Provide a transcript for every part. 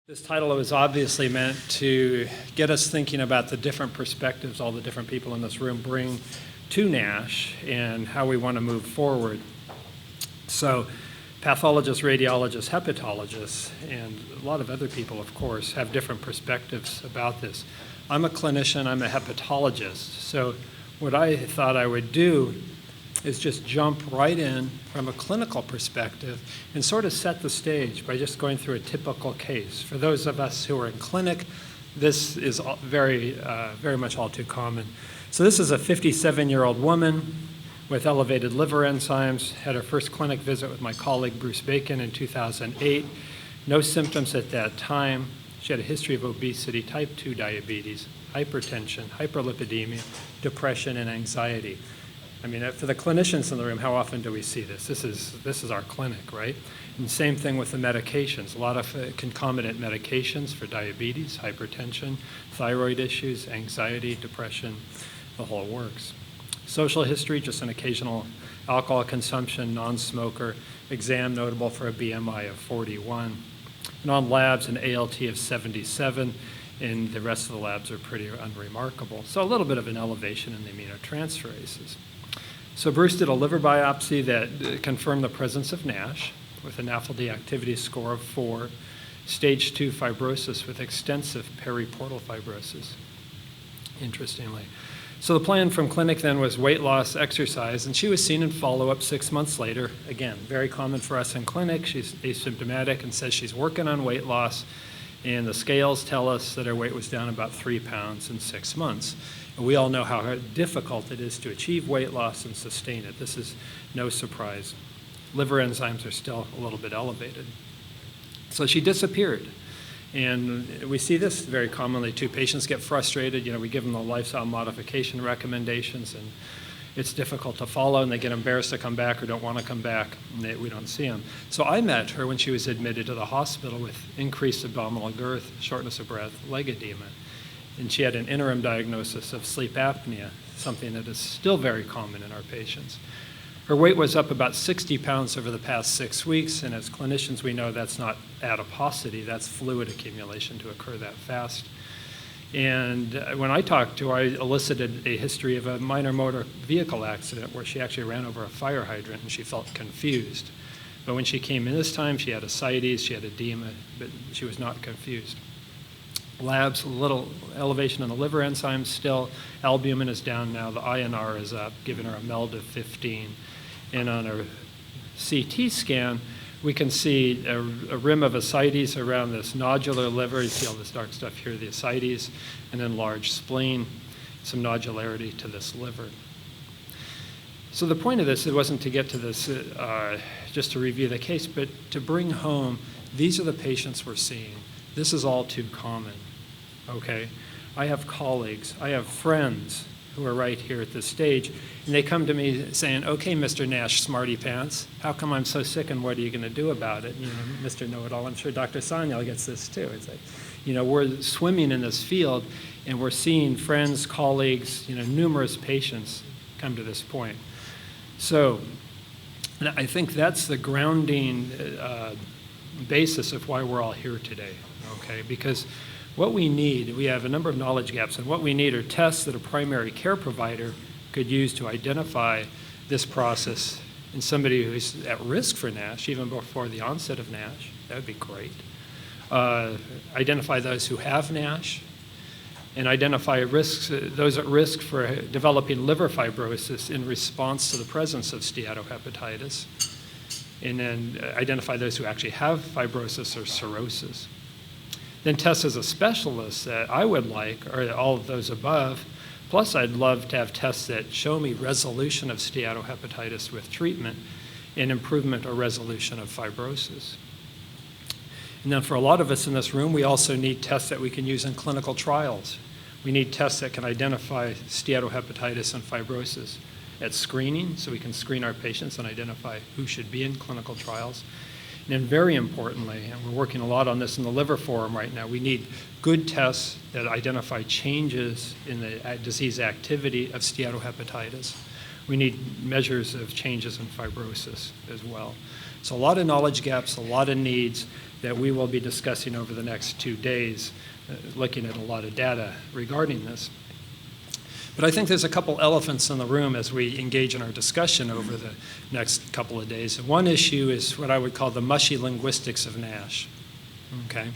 This title was obviously meant to get us thinking about the different perspectives all the different people in this room bring to NASH and how we want to move forward. So pathologists, radiologists, hepatologists, and a lot of other people, of course, have different perspectives about this. I'm a clinician, I'm a hepatologist, so what I thought I would do is just jump right in from a clinical perspective and sort of set the stage by just going through a typical case. For those of us who are in clinic, this is very much all too common. So this is a 57-year-old woman with elevated liver enzymes, had her first clinic visit with my colleague Bruce Bacon in 2008. No symptoms at that time. She had a history of obesity, type 2 diabetes, hypertension, hyperlipidemia, depression, and anxiety. I mean, for the clinicians in the room, how often do we see this? This is our clinic, right? And same thing with the medications. A lot of concomitant medications for diabetes, hypertension, thyroid issues, anxiety, depression, the whole works. Social history, just an occasional alcohol consumption, non-smoker, exam notable for a BMI of 41. And on labs, an ALT of 77, and the rest of the labs are pretty unremarkable. So a little bit of an elevation in the aminotransferases. So Bruce did a liver biopsy that confirmed the presence of NASH with a NAFLD activity score of 4, stage 2 fibrosis with extensive periportal fibrosis, interestingly. So the plan from clinic then was weight loss, exercise, and she was seen in follow-up 6 months later. Again, very common for us in clinic. She's asymptomatic and says she's working on weight loss, and the scales tell us that her weight was down about 3 pounds in 6 months. And we all know how difficult it is to achieve weight loss and sustain it. This is no surprise. Liver enzymes are still a little bit elevated. So she disappeared. And we see this very commonly too. Patients get frustrated. You know, we give them the lifestyle modification recommendations, and it's difficult to follow, and they get embarrassed to come back or don't want to come back, and we don't see them. So I met her when she was admitted to the hospital with increased abdominal girth, shortness of breath, leg edema. And she had an interim diagnosis of sleep apnea, something that is still very common in our patients. Her weight was up about 60 pounds over the past 6 weeks, and as clinicians we know that's not adiposity, that's fluid accumulation to occur that fast. And when I talked to her, I elicited a history of a minor motor vehicle accident where she actually ran over a fire hydrant and she felt confused. But when she came in this time, she had ascites, she had edema, but she was not confused. Labs, a little elevation in the liver enzymes still. Albumin is down now. The INR is up, giving her a MELD of 15. And on her CT scan, we can see a rim of ascites around this nodular liver. You see all this dark stuff here, the ascites, and then large spleen, some nodularity to this liver. So the point of this, it wasn't to get to this just to review the case, but to bring home, these are the patients we're seeing. This is all too common, okay? I have colleagues, I have friends who are right here at this stage, and they come to me saying, okay, Mr. Nash Smarty Pants, how come I'm so sick and what are you going to do about it? You know, Mr. Know-it-all, I'm sure Dr. Sanyal gets this too. It's like, you know, we're swimming in this field and we're seeing friends, colleagues, you know, numerous patients come to this point. So and I think that's the grounding basis of why we're all here today, okay? Because what we need, we have a number of knowledge gaps, and what we need are tests that a primary care provider could use to identify this process in somebody who's at risk for NASH, even before the onset of NASH. That would be great. Identify those who have NASH, and identify risks, those at risk for developing liver fibrosis in response to the presence of steatohepatitis, and then identify those who actually have fibrosis or cirrhosis. Then tests as a specialist that I would like are all of those above, plus I'd love to have tests that show me resolution of steatohepatitis with treatment and improvement or resolution of fibrosis. And then for a lot of us in this room, we also need tests that we can use in clinical trials. We need tests that can identify steatohepatitis and fibrosis at screening, so we can screen our patients and identify who should be in clinical trials. And then very importantly, and we're working a lot on this in the liver forum right now, we need good tests that identify changes in the disease activity of steatohepatitis. We need measures of changes in fibrosis as well. So a lot of knowledge gaps, a lot of needs. that we will be discussing over the next 2 days, looking at a lot of data regarding this. But I think there's a couple elephants in the room as we engage in our discussion over the next couple of days. One issue is what I would call the mushy linguistics of NASH. Okay?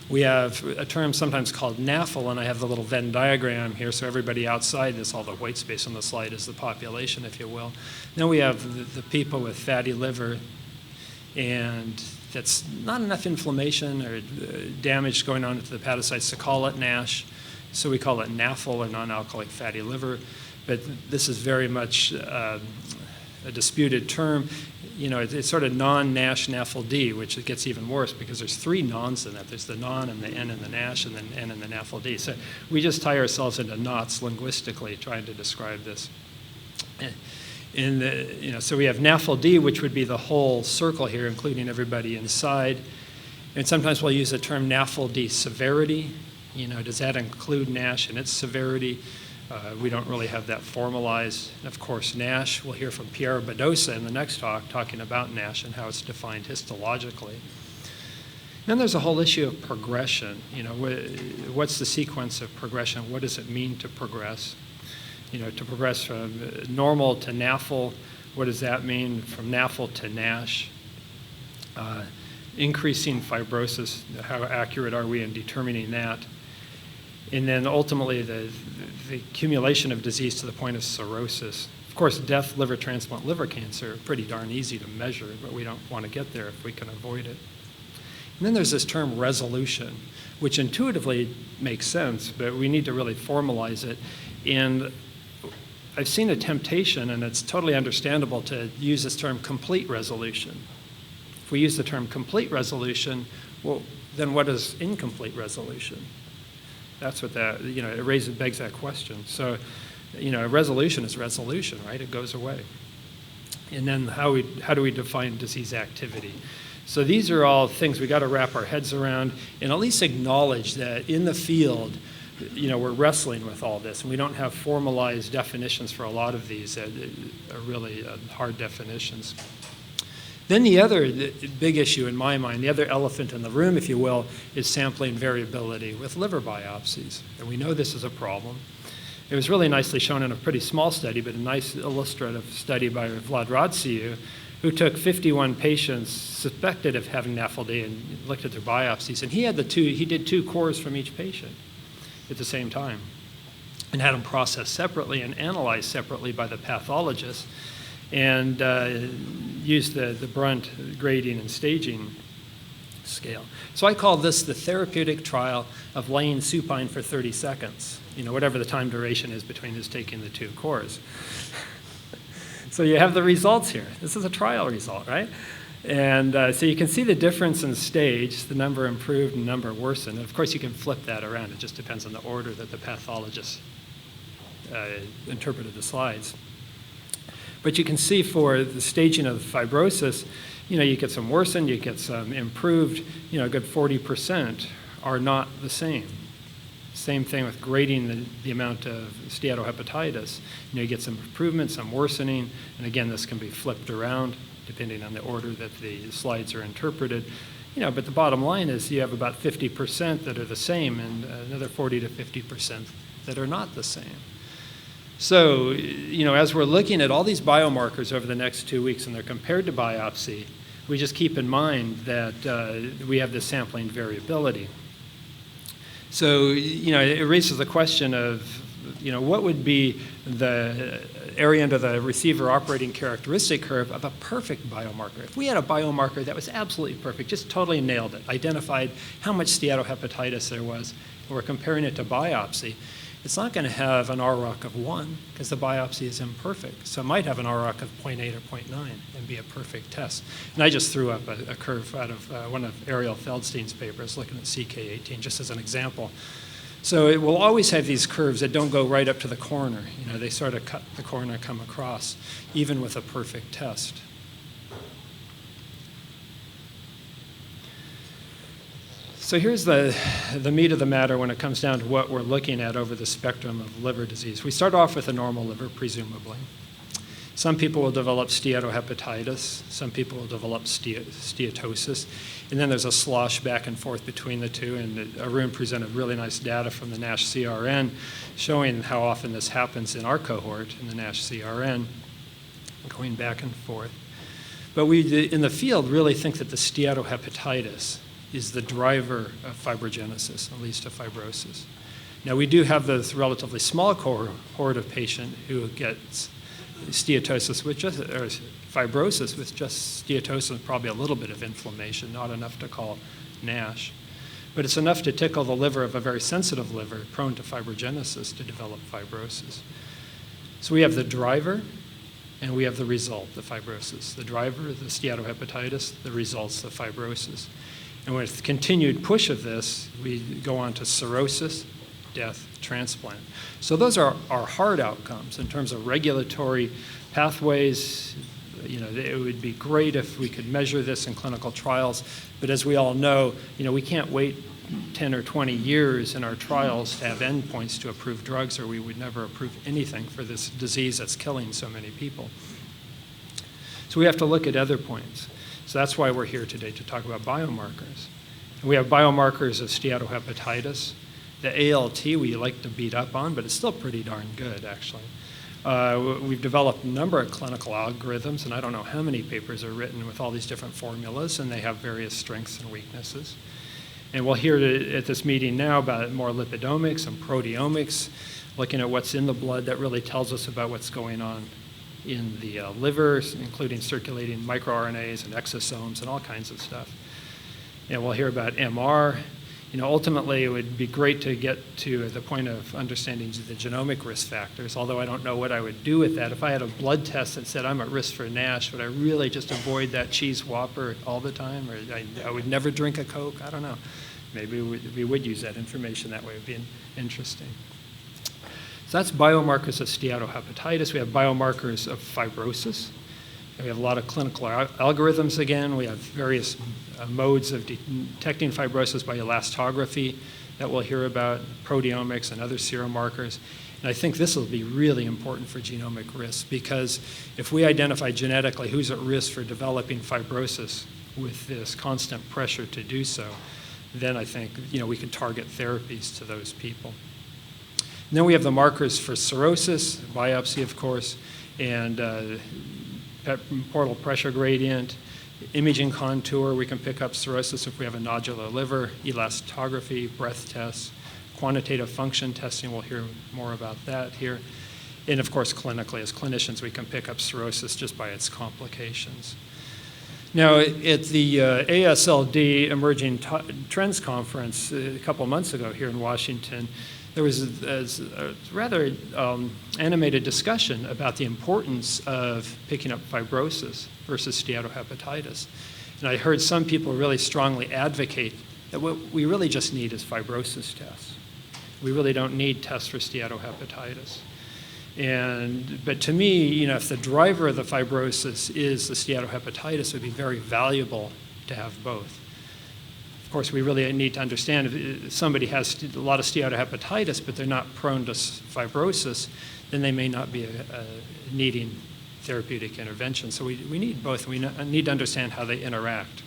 We have a term sometimes called NAFL, and I have the little Venn diagram here, so everybody outside this, all the white space on the slide is the population, if you will. Then we have the people with fatty liver, and that's not enough inflammation or damage going on to the hepatocytes to call it NASH. So we call it NAFL, or non-alcoholic fatty liver. But this is very much a disputed term. You know, it's sort of non-NASH NAFLD, which it gets even worse because there's 3 nons in that. There's the non and the N and the NASH and then N and the NAFLD. So we just tie ourselves into knots linguistically trying to describe this. So we have NAFLD, which would be the whole circle here, including everybody inside. And sometimes we'll use the term NAFLD severity. You know, does that include NASH and its severity? We don't really have that formalized. And of course, NASH, we'll hear from Pierre Badosa in the next talk talking about NASH and how it's defined histologically. Then there's a whole issue of progression. You know, what's the sequence of progression? What does it mean to progress? You know, to progress from normal to NAFL, what does that mean? From NAFL to NASH? Increasing fibrosis, how accurate are we in determining that? And then ultimately the accumulation of disease to the point of cirrhosis. Of course, death, liver transplant, liver cancer are pretty darn easy to measure, but we don't want to get there if we can avoid it. And then there's this term resolution, which intuitively makes sense, but we need to really formalize it. And I've seen a temptation, and it's totally understandable, to use this term complete resolution. If we use the term complete resolution, well, then what is incomplete resolution? That's what that, you know, it begs that question. So, you know, resolution is resolution, right? It goes away. And then how do we define disease activity? So these are all things we got to wrap our heads around and at least acknowledge that in the field, you know, we're wrestling with all this, and we don't have formalized definitions for a lot of these that are really hard definitions. Then the other big issue in my mind, the other elephant in the room, if you will, is sampling variability with liver biopsies. And we know this is a problem. It was really nicely shown in a pretty small study, but a nice illustrative study by Vlad Radziu, who took 51 patients suspected of having NAFLD and looked at their biopsies. And he did 2 cores from each patient at the same time and had them processed separately and analyzed separately by the pathologist, and used the Brent grading and staging scale. So I call this the therapeutic trial of laying supine for 30 seconds, you know, whatever the time duration is between his taking the 2 cores. So you have the results here. This is a trial result, right? And so you can see the difference in stage, the number improved and number worsened. And of course, you can flip that around. It just depends on the order that the pathologist interpreted the slides. But you can see for the staging of fibrosis, you know, you get some worsened, you get some improved, you know, a good 40% are not the same. Same thing with grading the amount of steatohepatitis. You know, you get some improvement, some worsening, and again, this can be flipped around depending on the order that the slides are interpreted. You know, but the bottom line is you have about 50% that are the same and another 40 to 50% that are not the same. So, you know, as we're looking at all these biomarkers over the next 2 weeks and they're compared to biopsy, we just keep in mind that we have this sampling variability. So, you know, it raises the question of, you know, what would be the area under the receiver operating characteristic curve of a perfect biomarker? If we had a biomarker that was absolutely perfect, just totally nailed it, identified how much steatohepatitis there was, and we're comparing it to biopsy, it's not going to have an ROC of 1 because the biopsy is imperfect. So it might have an ROC of 0.8 or 0.9 and be a perfect test. And I just threw up a curve out of one of Ariel Feldstein's papers looking at CK18 just as an example. So it will always have these curves that don't go right up to the corner. You know, they sort of cut the corner, come across, even with a perfect test. So here's the meat of the matter when it comes down to what we're looking at over the spectrum of liver disease. We start off with a normal liver, presumably. Some people will develop steatohepatitis. Some people will develop steatosis. And then there's a slosh back and forth between the two. And Arun presented really nice data from the NASH CRN showing how often this happens in our cohort in the NASH CRN, going back and forth. But we, in the field, really think that the steatohepatitis is the driver of fibrogenesis, at least of fibrosis. Now, we do have this relatively small cohort of patient who gets steatosis with just, or fibrosis with just steatosis and probably a little bit of inflammation, not enough to call NASH. But it's enough to tickle the liver of a very sensitive liver prone to fibrogenesis to develop fibrosis. So we have the driver and we have the result, the fibrosis. The driver, the steatohepatitis, the results, the fibrosis. And with continued push of this, we go on to cirrhosis, death, transplant. So those are our hard outcomes in terms of regulatory pathways. You know, it would be great if we could measure this in clinical trials, but as we all know, you know, we can't wait 10 or 20 years in our trials to have endpoints to approve drugs, or we would never approve anything for this disease that's killing so many people. So we have to look at other points. So that's why we're here today, to talk about biomarkers. We have biomarkers of steatohepatitis. The ALT we like to beat up on, but it's still pretty darn good, actually. We've developed a number of clinical algorithms, and I don't know how many papers are written with all these different formulas, and they have various strengths and weaknesses. And we'll hear at this meeting now about more lipidomics and proteomics, looking at what's in the blood that really tells us about what's going on in the liver, including circulating microRNAs and exosomes and all kinds of stuff. And we'll hear about MR. You know, ultimately, it would be great to get to the point of understanding the genomic risk factors, although I don't know what I would do with that. If I had a blood test that said I'm at risk for NASH, would I really just avoid that cheese Whopper all the time? Or I would never drink a Coke? I don't know. Maybe we would use that information that way. It would be interesting. So that's biomarkers of steatohepatitis. We have biomarkers of fibrosis. We have a lot of clinical algorithms again. We have various modes of detecting fibrosis by elastography that we'll hear about, proteomics and other serum markers. And I think this will be really important for genomic risk, because if we identify genetically who's at risk for developing fibrosis with this constant pressure to do so, then I think, you know, we can target therapies to those people. And then we have the markers for cirrhosis, biopsy, of course, and portal pressure gradient, imaging contour. We can pick up cirrhosis if we have a nodular liver, elastography, breath tests, quantitative function testing. We'll hear more about that here. And of course, clinically, as clinicians, we can pick up cirrhosis just by its complications. Now, at the ASLD Emerging Trends Conference a couple months ago here in Washington, there was a rather animated discussion about the importance of picking up fibrosis versus steatohepatitis. And I heard some people really strongly advocate that what we really just need is fibrosis tests. We really don't need tests for steatohepatitis. But to me, you know, if the driver of the fibrosis is the steatohepatitis, it would be very valuable to have both. Of course, we really need to understand if somebody has a lot of steatohepatitis, but they're not prone to fibrosis, then they may not be needing therapeutic intervention. So we need both. We need to understand how they interact.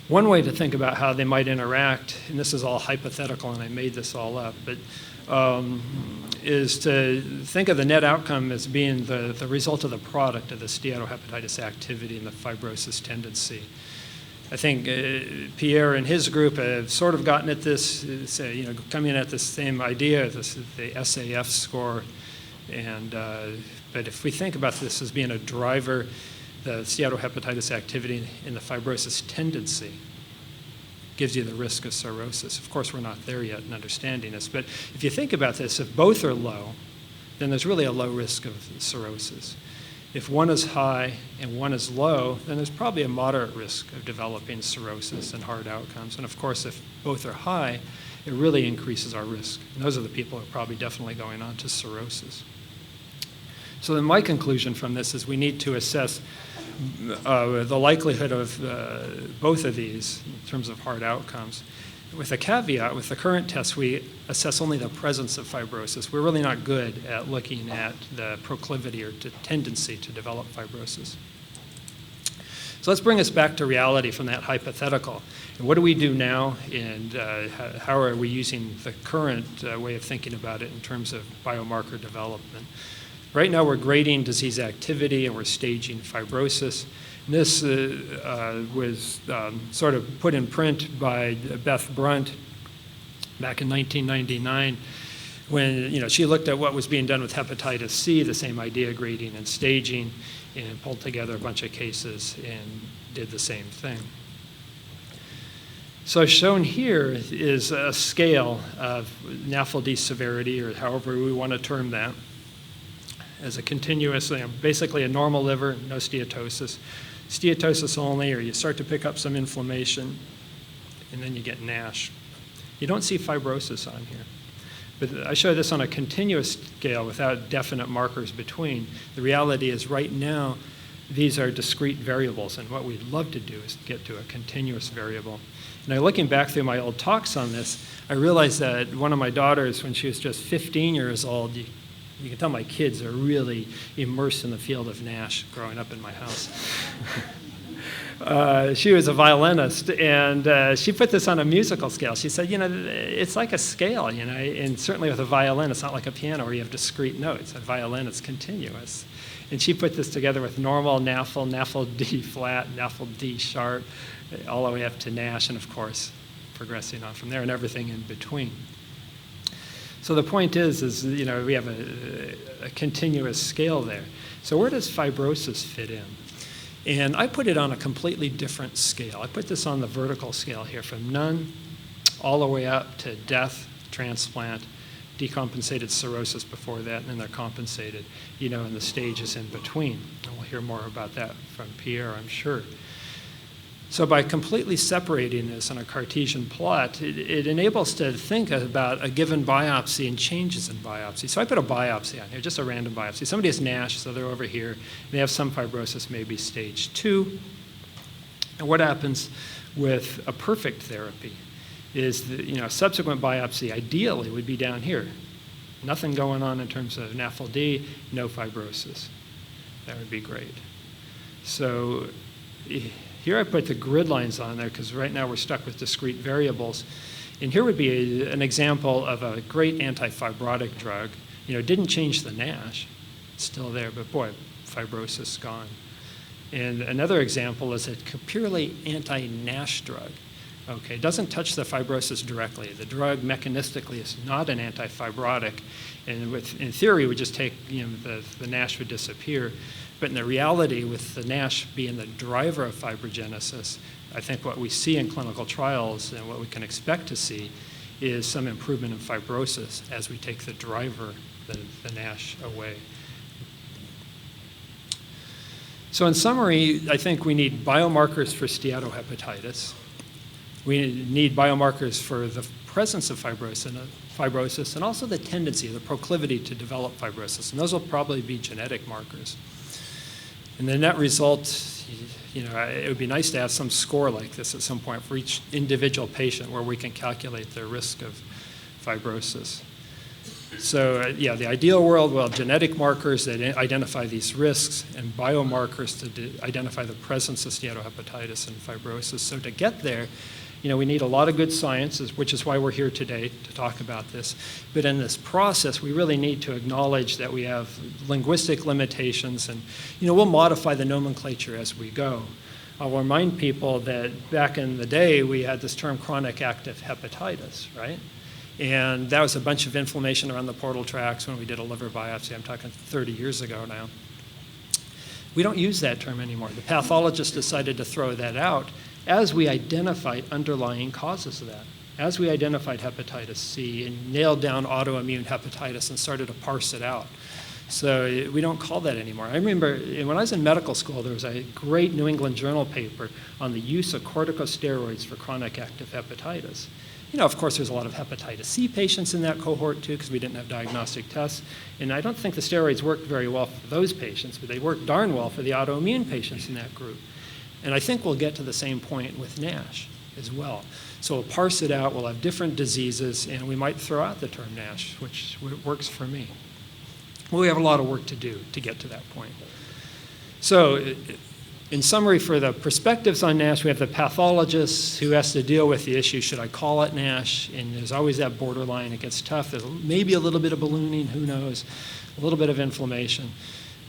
One way to think about how they might interact, and this is all hypothetical and I made this all up, but is to think of the net outcome as being the result of the product of the steatohepatitis activity and the fibrosis tendency. I think Pierre and his group have sort of gotten at this, you know, coming at the same idea, the SAF score. But if we think about this as being a driver, the steatohepatitis activity and the fibrosis tendency gives you the risk of cirrhosis. Of course, we're not there yet in understanding this, but if you think about this, if both are low, then there's really a low risk of cirrhosis. If one is high and one is low, then there's probably a moderate risk of developing cirrhosis and hard outcomes. And of course, if both are high, it really increases our risk. And those are the people who are probably definitely going on to cirrhosis. So then my conclusion from this is we need to assess the likelihood of both of these in terms of hard outcomes. with a caveat, with the current tests, we assess only the presence of fibrosis. We're really not good at looking at the proclivity or the tendency to develop fibrosis. So let's bring us back to reality from that hypothetical. And what do we do now, and how are we using the current way of thinking about it in terms of biomarker development? Right now we're grading disease activity and we're staging fibrosis. And this was sort of put in print by Beth Brunt back in 1999 when she looked at what was being done with hepatitis C, the same idea, grading and staging, and pulled together a bunch of cases and did the same thing. So shown here is a scale of NAFLD severity, or however we want to term that, as a continuous, basically a normal liver, no steatosis. Steatosis only, or you start to pick up some inflammation, and then you get NASH. You don't see fibrosis on here. But I show this on a continuous scale without definite markers between. The reality is right now, these are discrete variables, and what we'd love to do is get to a continuous variable. And looking back through my old talks on this, I realized that one of my daughters, when she was just 15 years old, you can tell my kids are really immersed in the field of NASH growing up in my house. She was a violinist, and she put this on a musical scale. She said, it's like a scale, and certainly with a violin, it's not like a piano where you have discrete notes. A violin, it's continuous. And she put this together with normal, NAFL, NAFL D flat, NAFL D sharp, all the way up to NASH, and of course, progressing on from there, and everything in between. So the point is we have a continuous scale there. So where does fibrosis fit in? And I put it on a completely different scale. I put this on the vertical scale here, from none all the way up to death, transplant, decompensated cirrhosis before that, and then they're compensated, in the stages in between. And we'll hear more about that from Pierre, I'm sure. So by completely separating this on a Cartesian plot, it enables to think about a given biopsy and changes in biopsy. So I put a biopsy on here, just a random biopsy. Somebody has NASH, so they're over here. They have some fibrosis, maybe stage 2. And what happens with a perfect therapy is that, subsequent biopsy ideally would be down here. Nothing going on in terms of NAFLD, no fibrosis. That would be great. So here I put the grid lines on there because right now we're stuck with discrete variables. And here would be an example of a great anti-fibrotic drug. Didn't change the NASH. It's still there, but boy, fibrosis gone. And another example is a purely anti-NASH drug. Okay, it doesn't touch the fibrosis directly. The drug mechanistically is not an anti-fibrotic, and in theory would just take, the NASH would disappear. But in the reality, with the NASH being the driver of fibrogenesis, I think what we see in clinical trials and what we can expect to see is some improvement in fibrosis as we take the driver, the NASH, away. So in summary, I think we need biomarkers for steatohepatitis. We need biomarkers for the presence of fibrosis and also the tendency, the proclivity to develop fibrosis. And those will probably be genetic markers. And the net result, it would be nice to have some score like this at some point for each individual patient where we can calculate their risk of fibrosis. So the ideal world, genetic markers that identify these risks and biomarkers to identify the presence of steatohepatitis and fibrosis. So to get there, we need a lot of good science, which is why we're here today to talk about this. But in this process, we really need to acknowledge that we have linguistic limitations, and we'll modify the nomenclature as we go. I'll remind people that back in the day, we had this term chronic active hepatitis, right? And that was a bunch of inflammation around the portal tracts when we did a liver biopsy. I'm talking 30 years ago now. We don't use that term anymore. The pathologist decided to throw that out as we identified underlying causes of that, as we identified hepatitis C and nailed down autoimmune hepatitis and started to parse it out. So we don't call that anymore. I remember when I was in medical school, there was a great New England Journal paper on the use of corticosteroids for chronic active hepatitis. Of course, there's a lot of hepatitis C patients in that cohort too, because we didn't have diagnostic tests. And I don't think the steroids worked very well for those patients, but they worked darn well for the autoimmune patients in that group. And I think we'll get to the same point with NASH. as well. So we'll parse it out, we'll have different diseases, and we might throw out the term NASH, which works for me. Well, we have a lot of work to do to get to that point. So in summary, for the perspectives on NASH, we have the pathologist who has to deal with the issue, should I call it NASH? And there's always that borderline. It gets tough. There's maybe a little bit of ballooning, who knows, a little bit of inflammation.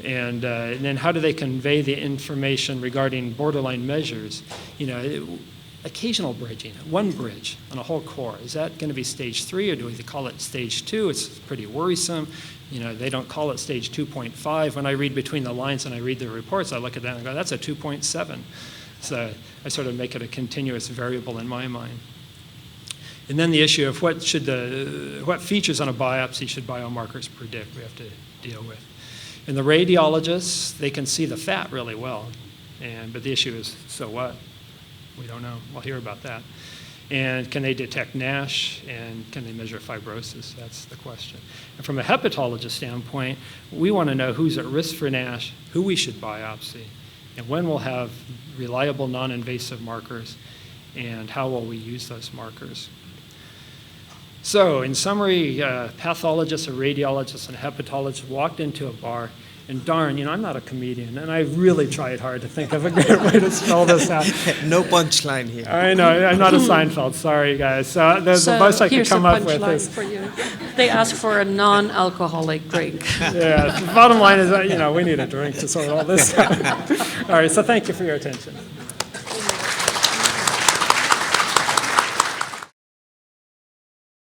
And then how do they convey the information regarding borderline measures? Occasional bridging, one bridge on a whole core. Is that going to be stage 3, or do we call it stage 2? It's pretty worrisome. They don't call it stage 2.5. When I read between the lines and I read the reports, I look at that and go, that's a 2.7. So I sort of make it a continuous variable in my mind. And then the issue of what features on a biopsy should biomarkers predict, we have to deal with. And the radiologists, they can see the fat really well. But the issue is, so what? We don't know. We'll hear about that. And can they detect NASH, and can they measure fibrosis? That's the question. And from a hepatologist standpoint, we want to know who's at risk for NASH, who we should biopsy, and when we'll have reliable non-invasive markers, and how will we use those markers. So in summary, pathologists, a radiologist, and a hepatologist walked into a bar. And darn, I'm not a comedian, and I really tried hard to think of a great way to spell this out. No punchline here. I know, I'm not a Seinfeld, sorry guys. So the most I could come up with is... for you. They ask for a non-alcoholic drink. Yeah, the bottom line is that, we need a drink to sort all this out. All right, so thank you for your attention.